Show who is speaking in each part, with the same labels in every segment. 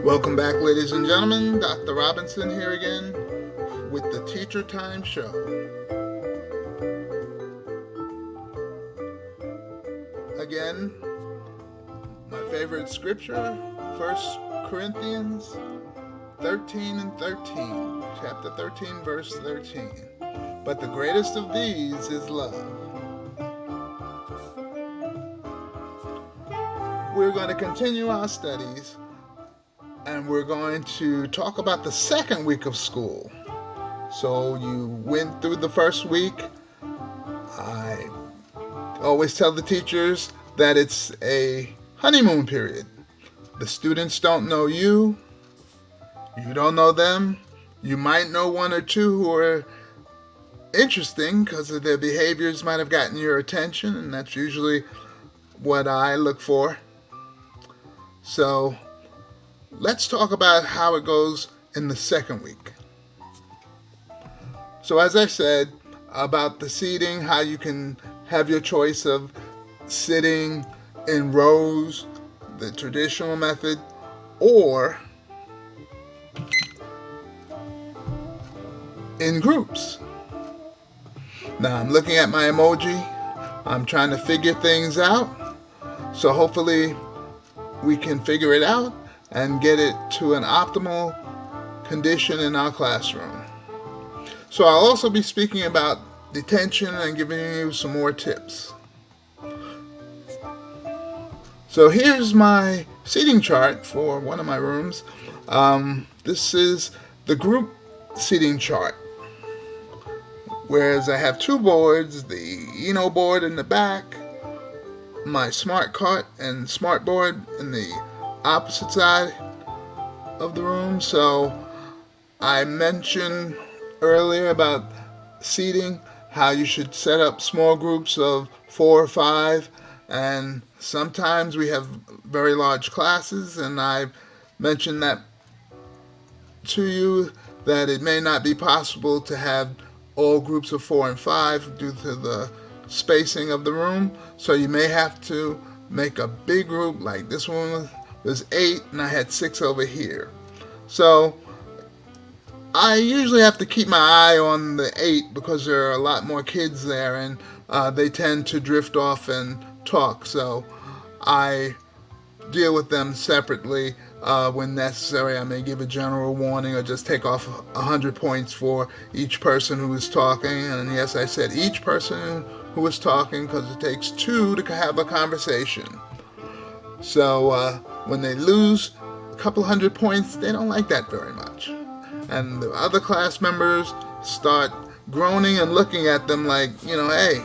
Speaker 1: Welcome back, ladies and gentlemen. Dr. Robinson here again with the Teacher Time Show. Again, my favorite scripture, 1 Corinthians 13 and 13, chapter 13, verse 13. But the greatest of these is love. We're going to continue our studies, and we're going to talk about the second week of school. So you went through the first week. I always tell the teachers that it's a honeymoon period. The students don't know you. You don't know them. You might know one or two who are interesting because of their behaviors might have gotten your attention, and that's usually what I look for. So let's talk about how it goes in the second week. So as I said about the seating, how you can have your choice of sitting in rows, the traditional method, or in groups. Now I'm looking at my emoji. I'm trying to figure things out. So hopefully we can figure it out and get it to an optimal condition in our classroom. So I'll also be speaking about detention and giving you some more tips. So here's my seating chart for one of my rooms. This is the group seating chart. Whereas I have two boards, the Eno board in the back, my smart cart and smart board in the opposite side of the room. So I mentioned earlier about seating, how you should set up small groups of 4 or 5, and sometimes we have very large classes, and I mentioned that to you that it may not be possible to have all groups of 4 and 5 due to the spacing of the room, so you may have to make a big group. Like this one was 8 and I had 6 over here. So I usually have to keep my eye on the 8 because there are a lot more kids there, and they tend to drift off and talk, so I deal with them separately. When necessary, I may give a general warning or just take off 100 points for each person who is talking. And yes, I said each person who is talking because it takes 2 to have a conversation. So when they lose a couple hundred points, they don't like that very much. And the other class members start groaning and looking at them like, hey.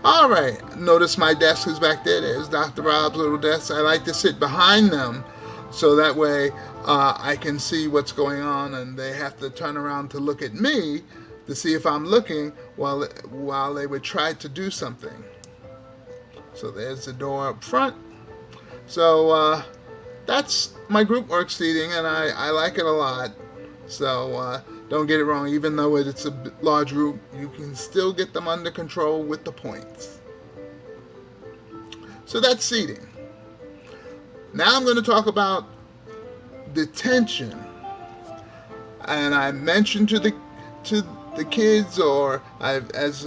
Speaker 1: All right, notice my desk is back there. There's Dr. Rob's little desk. I like to sit behind them so that way I can see what's going on, and they have to turn around to look at me to see if I'm looking while they would try to do something. So there's the door up front. So that's my group work seating, and I like it a lot. So don't get it wrong, even though it's a large group, you can still get them under control with the points. So that's seating. Now I'm going to talk about detention. And I mentioned to the kids, or as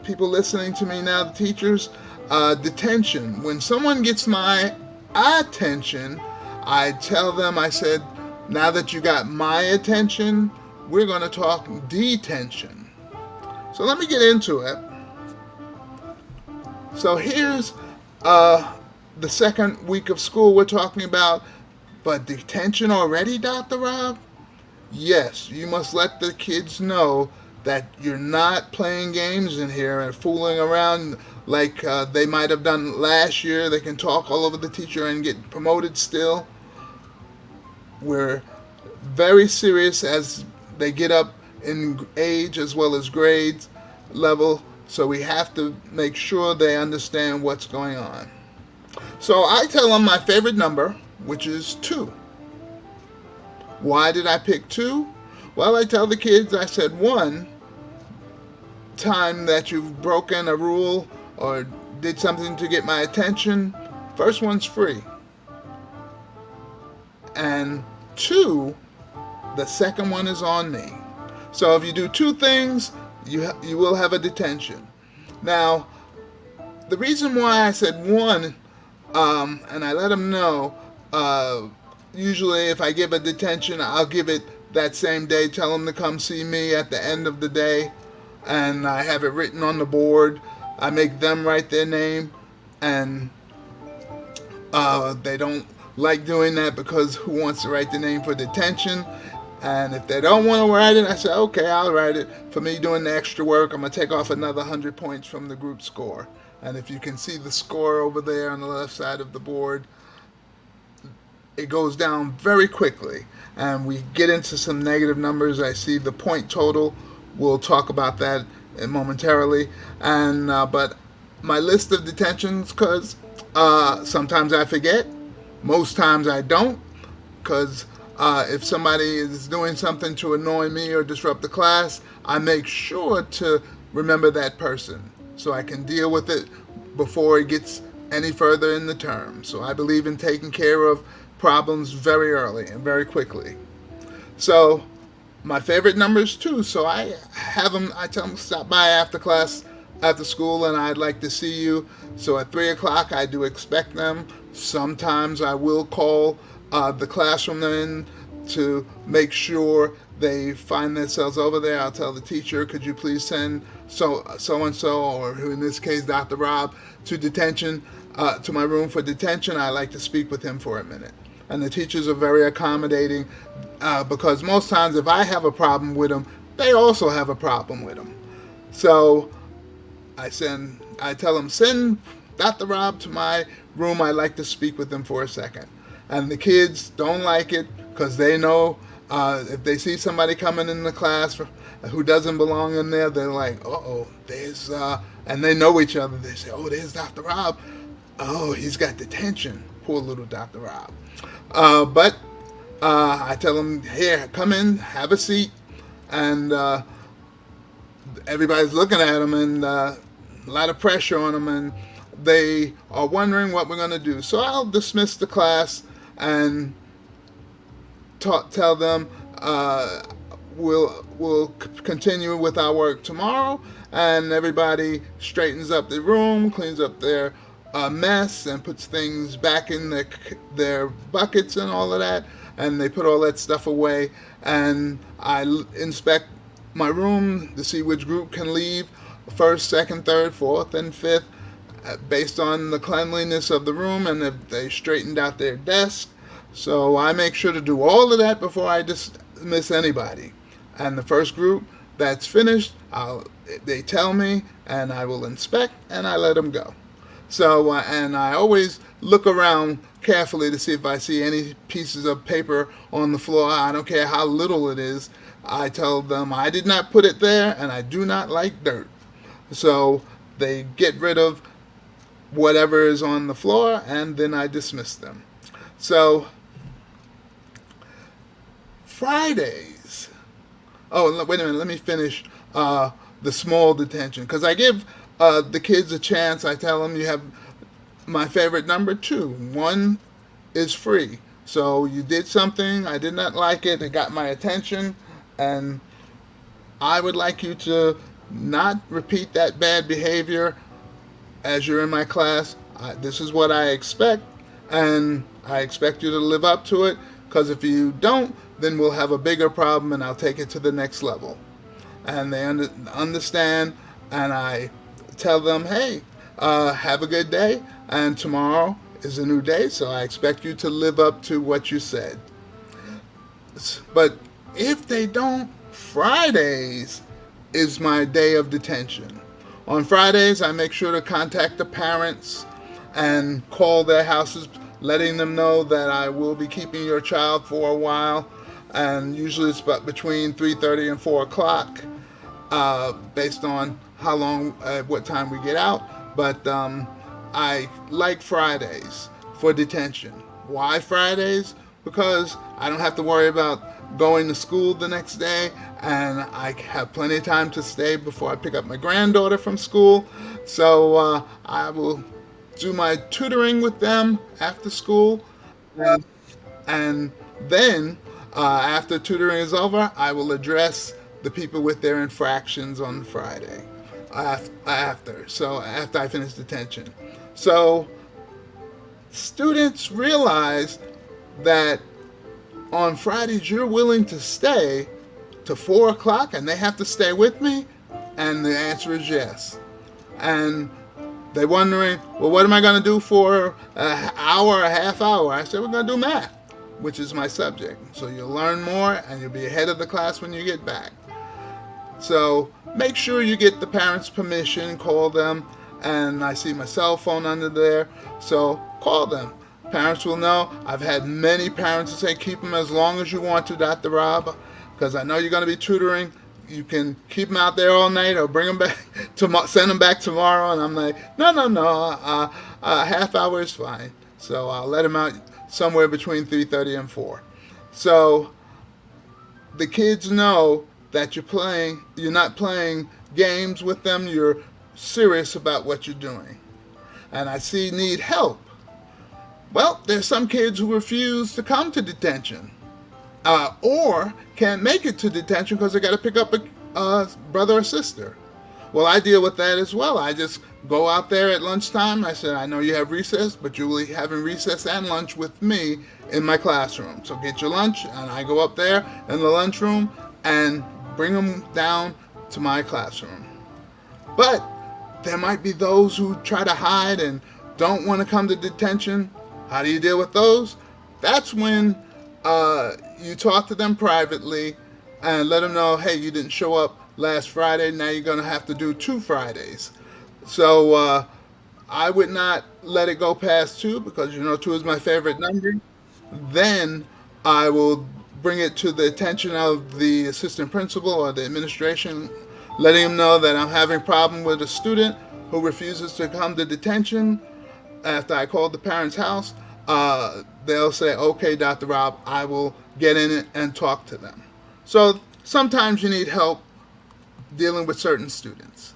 Speaker 1: people listening to me now, the teachers, detention. When someone gets my attention, I tell them, I said, now that you got my attention, we're going to talk detention. So let me get into it. So here's the second week of school we're talking about. But detention already, Dr. Rob? Yes, you must let the kids know that you're not playing games in here and fooling around like they might have done last year. They can talk all over the teacher and get promoted still. We're very serious as they get up in age as well as grades level, so we have to make sure they understand what's going on. So I tell them my favorite number, which is 2. Why did I pick 2? Well, I tell the kids, I said 1 time that you've broken a rule or did something to get my attention, first one's free. And two, the second one is on me. So if you do two things, you will have a detention. Now, the reason why I said one, and I let them know, usually if I give a detention, I'll give it that same day, tell them to come see me at the end of the day, and I have it written on the board. I make them write their name, and they don't like doing that because who wants to write the name for detention? And if they don't want to write it, I say, okay, I'll write it. For me doing the extra work, I'm going to take off another 100 points from the group score. And if you can see the score over there on the left side of the board, it goes down very quickly. And we get into some negative numbers. I see the point total. We'll talk about that momentarily. And but my list of detentions, because sometimes I forget. Most times I don't, because if somebody is doing something to annoy me or disrupt the class, I make sure to remember that person so I can deal with it before it gets any further in the term. So I believe in taking care of problems very early and very quickly. So my favorite numbers too. So I tell them stop by after class, after school, and I'd like to see you. So at 3 o'clock, I do expect them. Sometimes I will call the classroom they're in to make sure they find themselves over there. I'll tell the teacher, could you please send so-and-so, or who in this case, Dr. Rob, to detention, to my room for detention. I like to speak with him for a minute. And the teachers are very accommodating because most times if I have a problem with them, they also have a problem with them. So I tell them, send Dr. Rob to my room. I like to speak with them for a second. And the kids don't like it because they know if they see somebody coming in the class who doesn't belong in there, they're like, uh-oh, there's, and they know each other. They say, oh, there's Dr. Rob. Oh, he's got detention. Poor little Dr. Rob. But I tell them, here, come in, have a seat. And everybody's looking at them, and a lot of pressure on them, and they are wondering what we're going to do. So I'll dismiss the class and tell them we'll continue with our work tomorrow, and everybody straightens up the room, cleans up their mess, and puts things back in their buckets and all of that, and they put all that stuff away, and I inspect my room to see which group can leave first, second, third, fourth, and fifth based on the cleanliness of the room and if they straightened out their desk. So I make sure to do all of that before I dismiss anybody. And the first group that's finished, they tell me, and I will inspect, and I let them go. So, and I always look around carefully to see if I see any pieces of paper on the floor. I don't care how little it is. I tell them I did not put it there, and I do not like dirt. So they get rid of whatever is on the floor, and then I dismiss them. So Fridays. Oh, wait a minute. Let me finish the small detention, because I give the kids a chance. I tell them you have my favorite number 2. 1 is free. So you did something, I did not like it, it got my attention, and I would like you to not repeat that bad behavior as you're in my class. This is what I expect, and I expect you to live up to it, because if you don't, then we'll have a bigger problem and I'll take it to the next level. And they understand, and I tell them, hey, have a good day, and tomorrow is a new day, so I expect you to live up to what you said. But if they don't, Fridays is my day of detention. On Fridays, I make sure to contact the parents and call their houses, letting them know that I will be keeping your child for a while, and usually it's about between 3:30 and 4 o'clock, based on how long, what time we get out. But I like Fridays for detention. Why Fridays? because I don't have to worry about going to school the next day, and I have plenty of time to stay before I pick up my granddaughter from school. So I will do my tutoring with them after school, and, and then after tutoring is over, I will address the people with their infractions on Friday after I finish detention. So students realize that on Fridays you're willing to stay to 4 o'clock and they have to stay with me, and the answer is yes. And they're wondering, well, what am I going to do for an hour, a half hour? I said, we're going to do math, which is my subject. So you'll learn more and you'll be ahead of the class when you get back. So make sure you get the parents' permission, call them, and I see my cell phone under there, so call them. Parents will know. I've had many parents say, keep them as long as you want to, Dr. Rob, because I know you're going to be tutoring. You can keep them out there all night or bring them back, send them back tomorrow. And I'm like, no, a half hour is fine. So I'll let them out somewhere between 3:30 and 4. So the kids know that you're not playing games with them, you're serious about what you're doing. And I see need help. Well, there's some kids who refuse to come to detention, or can't make it to detention because they got to pick up a brother or sister. Well, I deal with that as well. I just go out there at lunchtime. I said, I know you have recess, but you will be having recess and lunch with me in my classroom. So get your lunch, and I go up there in the lunchroom and bring them down to my classroom. But there might be those who try to hide and don't want to come to detention. How do you deal with those? That's when you talk to them privately and let them know, hey, you didn't show up last Friday, now you're going to have to do 2 Fridays. So I would not let it go past 2, because 2 is my favorite number. Then I will bring it to the attention of the assistant principal or the administration, letting them know that I'm having a problem with a student who refuses to come to detention. After I call the parents' house, they'll say, okay, Dr. Rob, I will get in it and talk to them. So sometimes you need help dealing with certain students.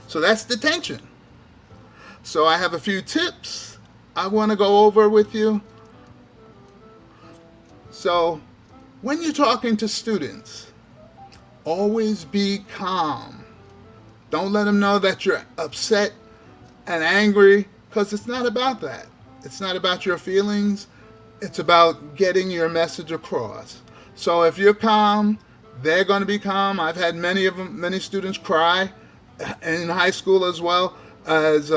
Speaker 1: So that's detention. So I have a few tips I want to go over with you. So when you're talking to students, always be calm. Don't let them know that you're upset and angry, because it's not about that. It's not about your feelings. It's about getting your message across. So if you're calm, they're going to be calm. I've had many students cry in high school as well as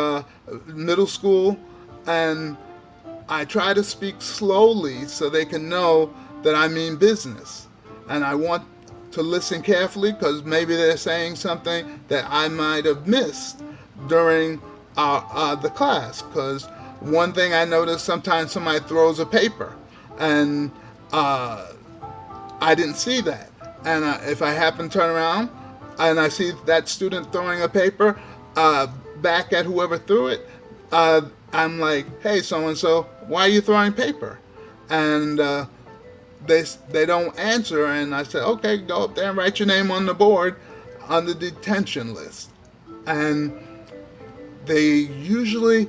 Speaker 1: middle school, and I try to speak slowly so they can know that I mean business. And I want to listen carefully, because maybe they're saying something that I might have missed during the class. Because one thing I noticed, sometimes somebody throws a paper and I didn't see that. And if I happen to turn around and I see that student throwing a paper back at whoever threw it, I'm like, hey, so-and-so, why are you throwing paper? And they don't answer, and I said, okay, go up there and write your name on the board on the detention list. And they usually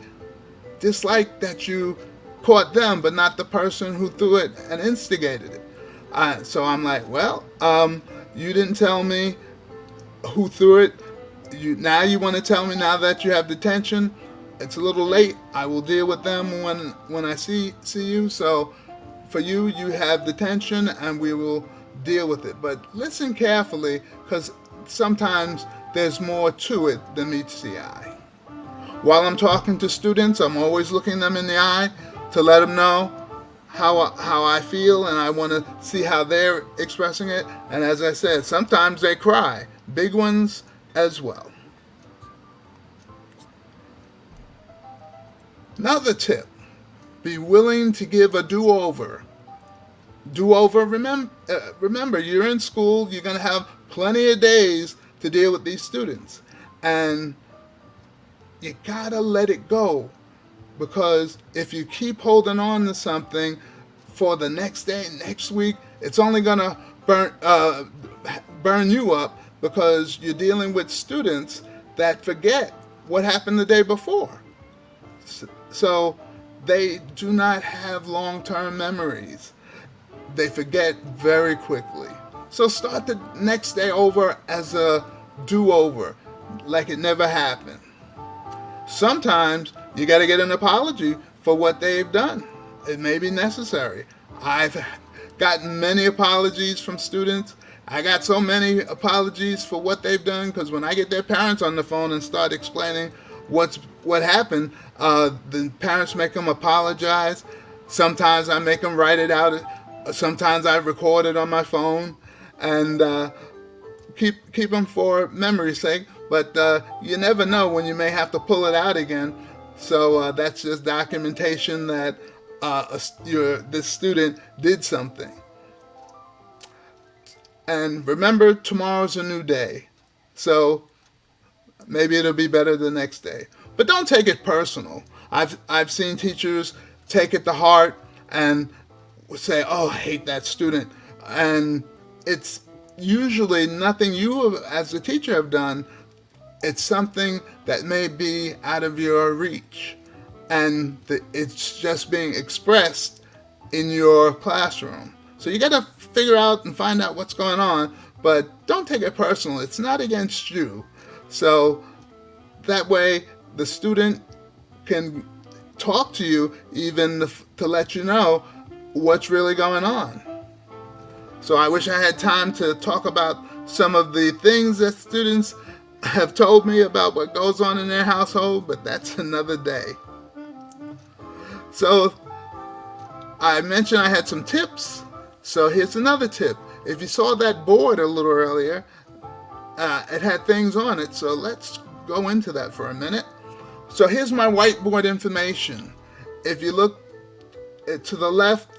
Speaker 1: dislike that you caught them, but not the person who threw it and instigated it. So I'm like, well, you didn't tell me who threw it. Now you want to tell me now that you have detention? It's a little late. I will deal with them when I see you. So for you have detention, and we will deal with it. But listen carefully, because sometimes there's more to it than meets the eye. While I'm talking to students, I'm always looking them in the eye to let them know how I feel, and I want to see how they're expressing it. And as I said, sometimes they cry, big ones as well. Another tip: be willing to give a do-over. Do-over, remember, you're in school, you're going to have plenty of days to deal with these students. And you got to let it go because if you keep holding on to something for the next day, next week, it's only gonna burn you up, because you're dealing with students that forget what happened the day before. So they do not have long-term memories. They forget very quickly. So start the next day over as a do-over, like it never happened. Sometimes you got to get an apology for what they've done. It may be necessary. I've gotten many apologies from students. I got so many apologies for what they've done, because when I get their parents on the phone and start explaining what happened, the parents make them apologize. Sometimes I make them write it out. Sometimes I record it on my phone and keep them for memory's sake. But you never know when you may have to pull it out again. So that's just documentation that this student did something. And remember, tomorrow's a new day. So maybe it'll be better the next day. But don't take it personal. I've seen teachers take it to heart and say, "Oh, I hate that student." And it's usually nothing you as a teacher have done. It's something that may be out of your reach. And it's just being expressed in your classroom. So you got to figure out and find out what's going on, but don't take it personal. It's not against you. So that way the student can talk to you, even to let you know what's really going on. So I wish I had time to talk about some of the things that students have told me about what goes on in their household, but that's another day. So I mentioned I had some tips. So here's another tip. If you saw that board a little earlier, it had things on it. So let's go into that for a minute. So here's my whiteboard information. If you look to the left,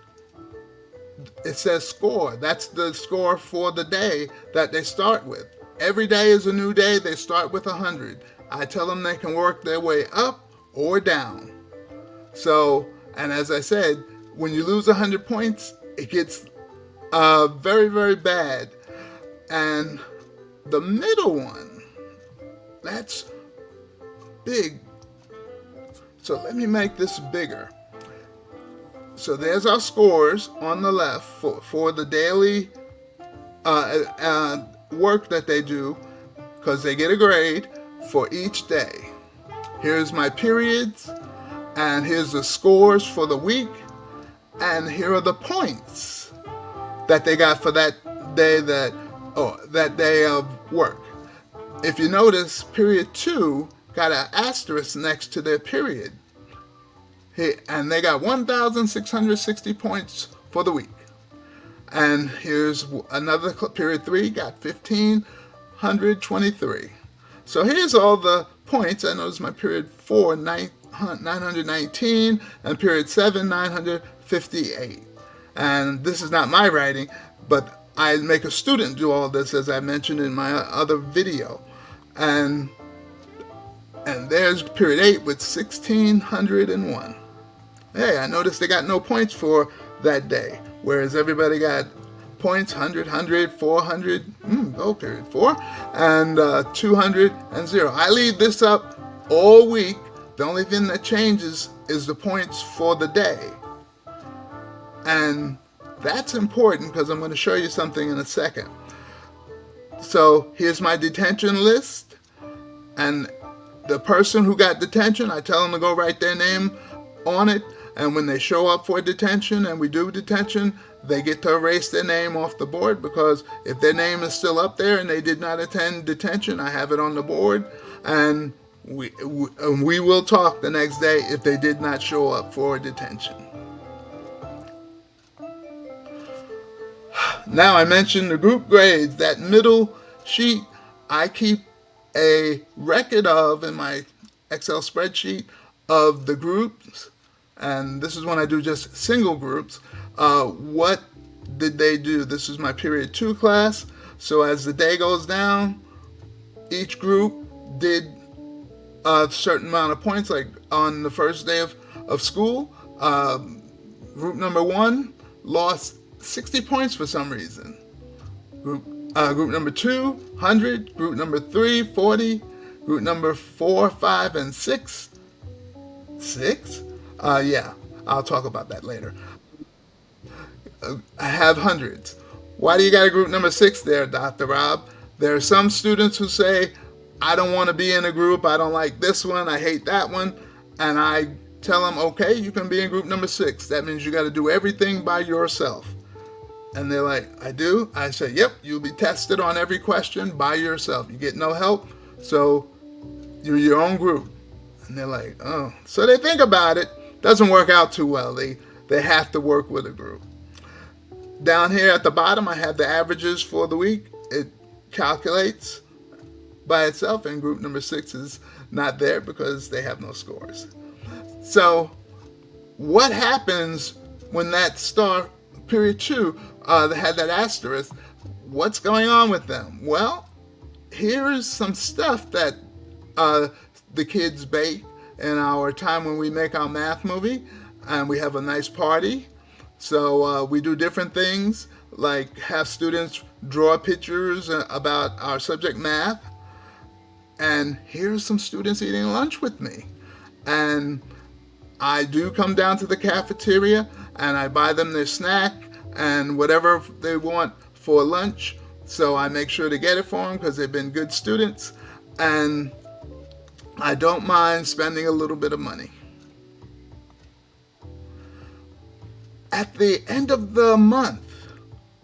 Speaker 1: it says score. That's the score for the day that they start with. Every day is a new day. They start with 100. I tell them they can work their way up or down. So, and as I said, when you lose 100 points, it gets very, very bad. And the middle one, that's big. So let me make this bigger. So there's our scores on the left for the daily work that they do, because they get a grade for each day. Here's my periods, and here's the scores for the week, and here are the points that they got for that day that day of work. If you notice, period 2 got an asterisk next to their period. And they got 1,660 points for the week. And here's another period 3, got 1,523. So here's all the points. I noticed my period 4, 919, and period 7, 958. And this is not my writing, but I make a student do all this, as I mentioned in my other video. And there's period 8 with 1,601. Hey, I noticed they got no points for that day, whereas everybody got points, 100, 100, 400, go period 4, and 200 and 0. I leave this up all week. The only thing that changes is the points for the day. And that's important because I'm going to show you something in a second. So here's my detention list, and the person who got detention, I tell them to go write their name on it, and when they show up for detention and we do detention, they get to erase their name off the board, because if their name is still up there and they did not attend detention, I have it on the board, and we will talk the next day if they did not show up for detention. Now, I mentioned the group grades. That middle sheet I keep a record of in my Excel spreadsheet of the groups, and this is when I do just single groups. What did they do? This is my period 2 class. So as the day goes down, each group did a certain amount of points. Like on the first day of school. Group number 1 lost 60 points for some reason. Group number 2, 100. Group number 3, 40. Group number 4, 5, and 6. 6? Yeah, I'll talk about that later. I have hundreds. Why do you got a group number 6 there, Dr. Rob? There are some students who say, I don't want to be in a group. I don't like this one. I hate that one. And I tell them, okay, you can be in group number 6. That means you got to do everything by yourself. And they're like, I do? I say, yep, you'll be tested on every question by yourself. You get no help, so you're your own group. And they're like, oh. So they think about it. Doesn't work out too well. They have to work with a group. Down here at the bottom, I have the averages for the week. It calculates by itself, and group number 6 is not there because they have no scores. So what happens when that star period 2 had that asterisk? What's going on with them? Well, here's some stuff that the kids bake in our time when we make our math movie, and we have a nice party. So we do different things, like have students draw pictures about our subject math. And here's some students eating lunch with me. And I do come down to the cafeteria and I buy them their snack and whatever they want for lunch. So I make sure to get it for them because they've been good students. And I don't mind spending a little bit of money. At the end of the month,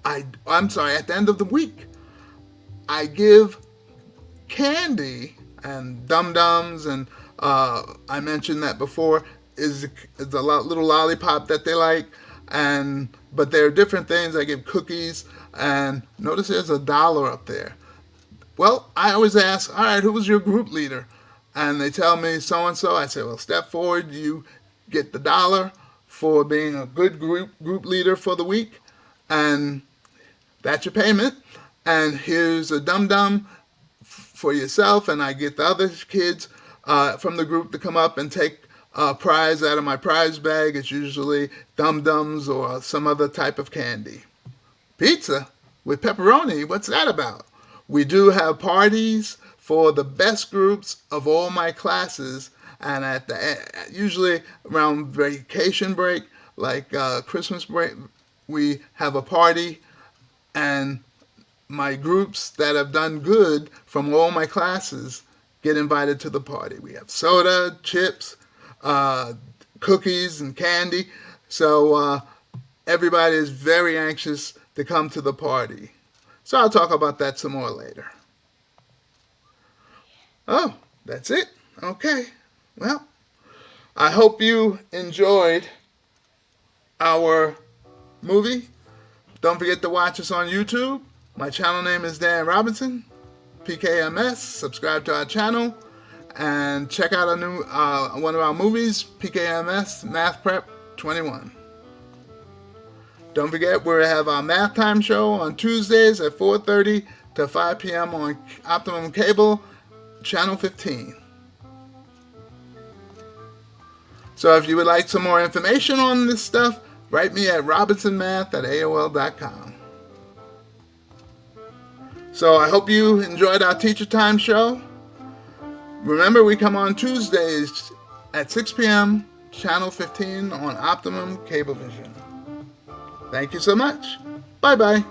Speaker 1: at the end of the week, I give candy and Dum-Dums, and I mentioned that before, is a little lollipop that they like, but there are different things. I give cookies, and notice there's $1 up there. Well, I always ask, all right, who was your group leader? And they tell me so-and-so. I say, well, step forward, you get the $1 for being a good group leader for the week, and that's your payment. And here's a Dum-Dum for yourself, and I get the other kids from the group to come up and take a prize out of my prize bag. It's usually Dum-Dums or some other type of candy. Pizza with pepperoni, what's that about? We do have parties for the best groups of all my classes, and usually around vacation break, like Christmas break, we have a party, and my groups that have done good from all my classes get invited to the party. We have soda, chips, cookies, and candy. So everybody is very anxious to come to the party. So I'll talk about that some more later. Oh, that's it? Okay. Well, I hope you enjoyed our movie. Don't forget to watch us on YouTube. My channel name is Dan Robinson, PKMS. Subscribe to our channel and check out one of our movies, PKMS Math Prep 21. Don't forget, we have our Math Time show on Tuesdays at 4:30 to 5 p.m. on Optimum Cable, Channel 15. So if you would like some more information on this stuff, write me at robinsonmath@aol.com. So I hope you enjoyed our Teacher Time show. Remember, we come on Tuesdays at 6 p.m., Channel 15 on Optimum Cablevision. Thank you so much. Bye-bye.